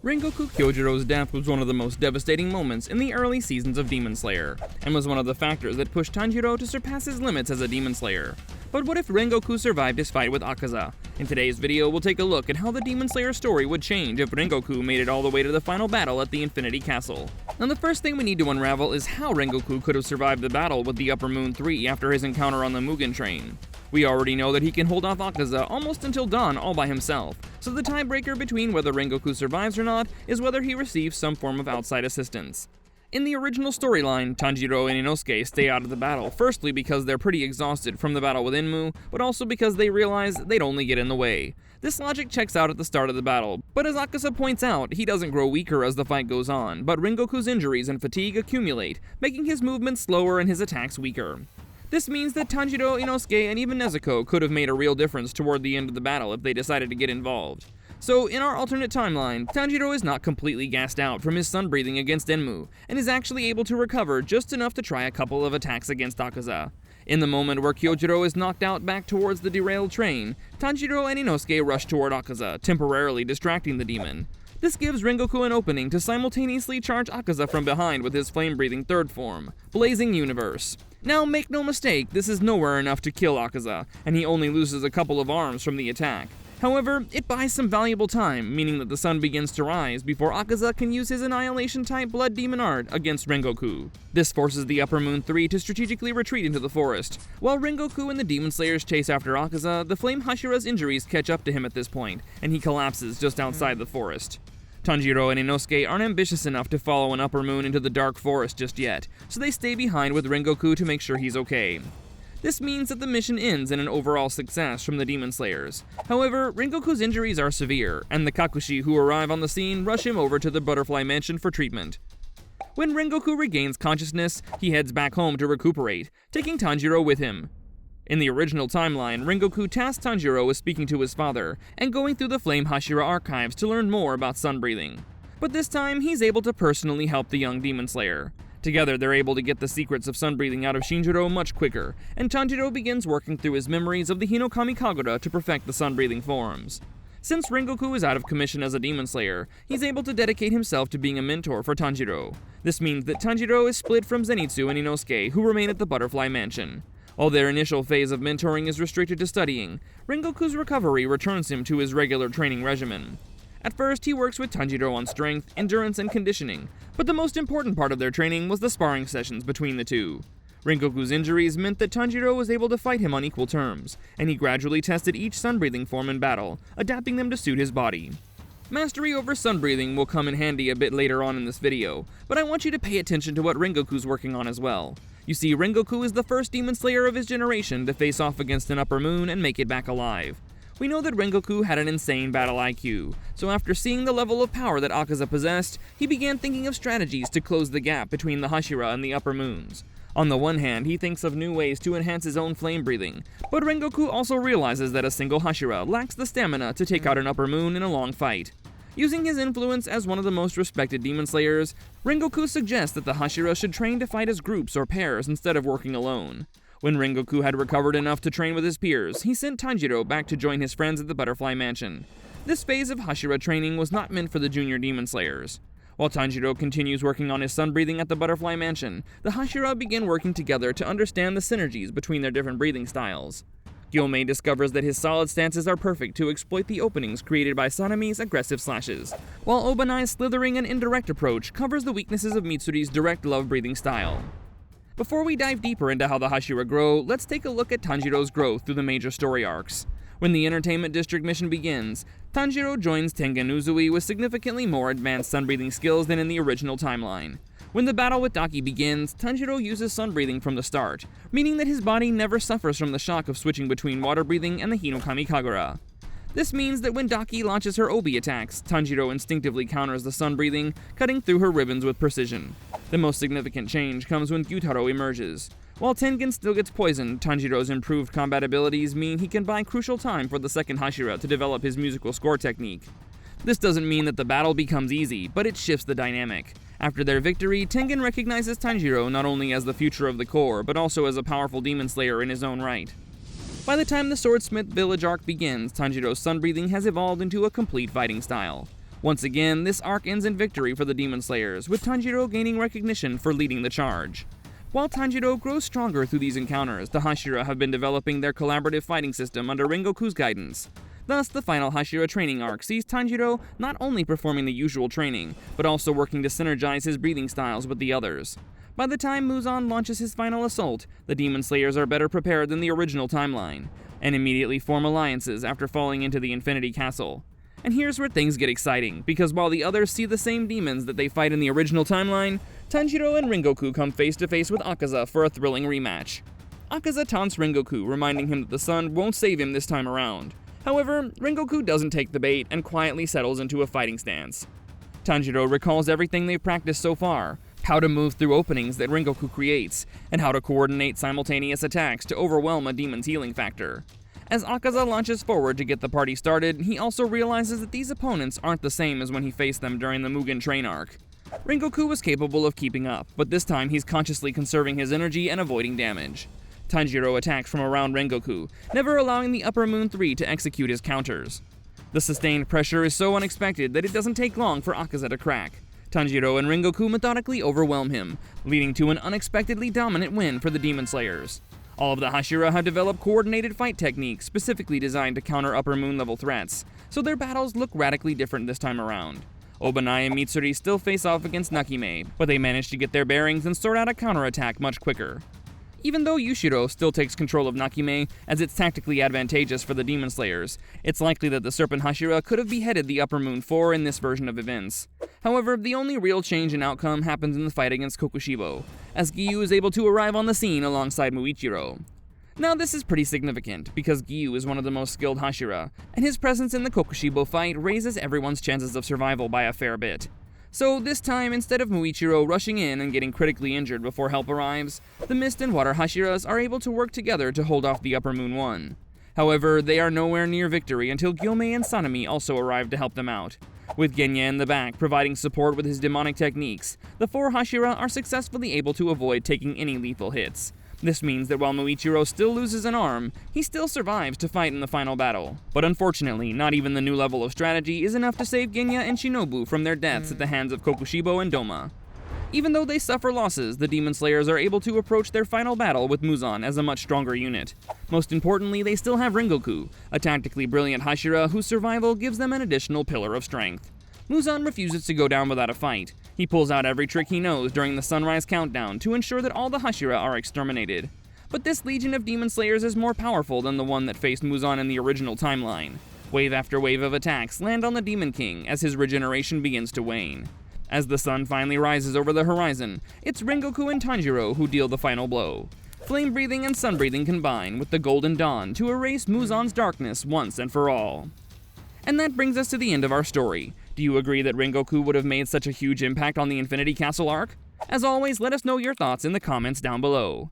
Rengoku Kyojuro's death was one of the most devastating moments in the early seasons of Demon Slayer, and was one of the factors that pushed Tanjiro to surpass his limits as a Demon Slayer. But what if Rengoku survived his fight with Akaza? In today's video, we'll take a look at how the Demon Slayer story would change if Rengoku made it all the way to the final battle at the Infinity Castle. Now the first thing we need to unravel is how Rengoku could have survived the battle with the Upper Moon 3 after his encounter on the Mugen train. We already know that he can hold off Akaza almost until dawn all by himself, so the tiebreaker between whether Rengoku survives or not is whether he receives some form of outside assistance. In the original storyline, Tanjiro and Inosuke stay out of the battle, firstly because they're pretty exhausted from the battle with Enmu, but also because they realize they'd only get in the way. This logic checks out at the start of the battle, but as Akaza points out, he doesn't grow weaker as the fight goes on, but Rengoku's injuries and fatigue accumulate, making his movements slower and his attacks weaker. This means that Tanjiro, Inosuke, and even Nezuko could have made a real difference toward the end of the battle if they decided to get involved. So, in our alternate timeline, Tanjiro is not completely gassed out from his sun-breathing against Enmu, and is actually able to recover just enough to try a couple of attacks against Akaza. In the moment where Kyojuro is knocked out back towards the derailed train, Tanjiro and Inosuke rush toward Akaza, temporarily distracting the demon. This gives Rengoku an opening to simultaneously charge Akaza from behind with his flame-breathing third form, Blazing Universe. Now, make no mistake, this is nowhere enough to kill Akaza, and he only loses a couple of arms from the attack. However, it buys some valuable time, meaning that the sun begins to rise before Akaza can use his Annihilation-type Blood Demon art against Rengoku. This forces the Upper Moon 3 to strategically retreat into the forest. While Rengoku and the Demon Slayers chase after Akaza, the Flame Hashira's injuries catch up to him at this point, and he collapses just outside the forest. Tanjiro and Inosuke aren't ambitious enough to follow an Upper Moon into the dark forest just yet, so they stay behind with Rengoku to make sure he's okay. This means that the mission ends in an overall success from the Demon Slayers. However, Rengoku's injuries are severe, and the Kakushi who arrive on the scene rush him over to the Butterfly Mansion for treatment. When Rengoku regains consciousness, he heads back home to recuperate, taking Tanjiro with him. In the original timeline, Rengoku tasked Tanjiro with speaking to his father, and going through the Flame Hashira archives to learn more about sun-breathing. But this time, he's able to personally help the young Demon Slayer. Together, they're able to get the secrets of sun-breathing out of Shinjiro much quicker, and Tanjiro begins working through his memories of the Hinokami Kagura to perfect the sun-breathing forms. Since Rengoku is out of commission as a Demon Slayer, he's able to dedicate himself to being a mentor for Tanjiro. This means that Tanjiro is split from Zenitsu and Inosuke, who remain at the Butterfly Mansion. While their initial phase of mentoring is restricted to studying, Rengoku's recovery returns him to his regular training regimen. At first, he works with Tanjiro on strength, endurance, and conditioning, but the most important part of their training was the sparring sessions between the two. Rengoku's injuries meant that Tanjiro was able to fight him on equal terms, and he gradually tested each sun-breathing form in battle, adapting them to suit his body. Mastery over sun-breathing will come in handy a bit later on in this video, but I want you to pay attention to what Rengoku's working on as well. You see, Rengoku is the first Demon Slayer of his generation to face off against an Upper Moon and make it back alive. We know that Rengoku had an insane battle IQ, so after seeing the level of power that Akaza possessed, he began thinking of strategies to close the gap between the Hashira and the Upper Moons. On the one hand, he thinks of new ways to enhance his own flame breathing, but Rengoku also realizes that a single Hashira lacks the stamina to take out an Upper Moon in a long fight. Using his influence as one of the most respected Demon Slayers, Rengoku suggests that the Hashira should train to fight as groups or pairs instead of working alone. When Rengoku had recovered enough to train with his peers, he sent Tanjiro back to join his friends at the Butterfly Mansion. This phase of Hashira training was not meant for the junior Demon Slayers. While Tanjiro continues working on his sun-breathing at the Butterfly Mansion, the Hashira begin working together to understand the synergies between their different breathing styles. Gyomei discovers that his solid stances are perfect to exploit the openings created by Sanemi's aggressive slashes, while Obanai's slithering and indirect approach covers the weaknesses of Mitsuri's direct love-breathing style. Before we dive deeper into how the Hashira grow, let's take a look at Tanjiro's growth through the major story arcs. When the Entertainment District mission begins, Tanjiro joins Tengen Uzui with significantly more advanced sun-breathing skills than in the original timeline. When the battle with Daki begins, Tanjiro uses sun-breathing from the start, meaning that his body never suffers from the shock of switching between water-breathing and the Hinokami Kagura. This means that when Daki launches her Obi attacks, Tanjiro instinctively counters the sun-breathing, cutting through her ribbons with precision. The most significant change comes when Gyutaro emerges. While Tengen still gets poisoned, Tanjiro's improved combat abilities mean he can buy crucial time for the second Hashira to develop his musical score technique. This doesn't mean that the battle becomes easy, but it shifts the dynamic. After their victory, Tengen recognizes Tanjiro not only as the future of the Corps, but also as a powerful Demon Slayer in his own right. By the time the Swordsmith Village arc begins, Tanjiro's sun-breathing has evolved into a complete fighting style. Once again, this arc ends in victory for the Demon Slayers, with Tanjiro gaining recognition for leading the charge. While Tanjiro grows stronger through these encounters, the Hashira have been developing their collaborative fighting system under Rengoku's guidance. Thus, the final Hashira training arc sees Tanjiro not only performing the usual training, but also working to synergize his breathing styles with the others. By the time Muzan launches his final assault, the Demon Slayers are better prepared than the original timeline, and immediately form alliances after falling into the Infinity Castle. And here's where things get exciting, because while the others see the same demons that they fight in the original timeline, Tanjiro and Rengoku come face to face with Akaza for a thrilling rematch. Akaza taunts Rengoku, reminding him that the sun won't save him this time around. However, Rengoku doesn't take the bait and quietly settles into a fighting stance. Tanjiro recalls everything they've practiced so far, how to move through openings that Rengoku creates, and how to coordinate simultaneous attacks to overwhelm a demon's healing factor. As Akaza launches forward to get the party started, he also realizes that these opponents aren't the same as when he faced them during the Mugen Train arc. Rengoku was capable of keeping up, but this time he's consciously conserving his energy and avoiding damage. Tanjiro attacks from around Rengoku, never allowing the Upper Moon 3 to execute his counters. The sustained pressure is so unexpected that it doesn't take long for Akaza to crack. Tanjiro and Rengoku methodically overwhelm him, leading to an unexpectedly dominant win for the Demon Slayers. All of the Hashira have developed coordinated fight techniques specifically designed to counter Upper Moon level threats, so their battles look radically different this time around. Obanai and Mitsuri still face off against Nakime, but they manage to get their bearings and sort out a counterattack much quicker. Even though Yushiro still takes control of Nakime, as it's tactically advantageous for the Demon Slayers, it's likely that the Serpent Hashira could have beheaded the Upper Moon 4 in this version of events. However, the only real change in outcome happens in the fight against Kokushibo, as Giyu is able to arrive on the scene alongside Muichiro. Now this is pretty significant, because Giyu is one of the most skilled Hashira, and his presence in the Kokushibo fight raises everyone's chances of survival by a fair bit. So this time, instead of Muichiro rushing in and getting critically injured before help arrives, the Mist and Water Hashiras are able to work together to hold off the Upper Moon 1. However, they are nowhere near victory until Gyomei and Sanemi also arrive to help them out. With Genya in the back providing support with his demonic techniques, the 4 Hashira are successfully able to avoid taking any lethal hits. This means that while Muichiro still loses an arm, he still survives to fight in the final battle. But unfortunately, not even the new level of strategy is enough to save Genya and Shinobu from their deaths at the hands of Kokushibo and Doma. Even though they suffer losses, the Demon Slayers are able to approach their final battle with Muzan as a much stronger unit. Most importantly, they still have Rengoku, a tactically brilliant Hashira whose survival gives them an additional pillar of strength. Muzan refuses to go down without a fight. He pulls out every trick he knows during the sunrise countdown to ensure that all the Hashira are exterminated. But this legion of Demon Slayers is more powerful than the one that faced Muzan in the original timeline. Wave after wave of attacks land on the Demon King as his regeneration begins to wane. As the sun finally rises over the horizon, it's Rengoku and Tanjiro who deal the final blow. Flame breathing and sun breathing combine with the Golden Dawn to erase Muzan's darkness once and for all. And that brings us to the end of our story. Do you agree that Rengoku would have made such a huge impact on the Infinity Castle arc? As always, let us know your thoughts in the comments down below.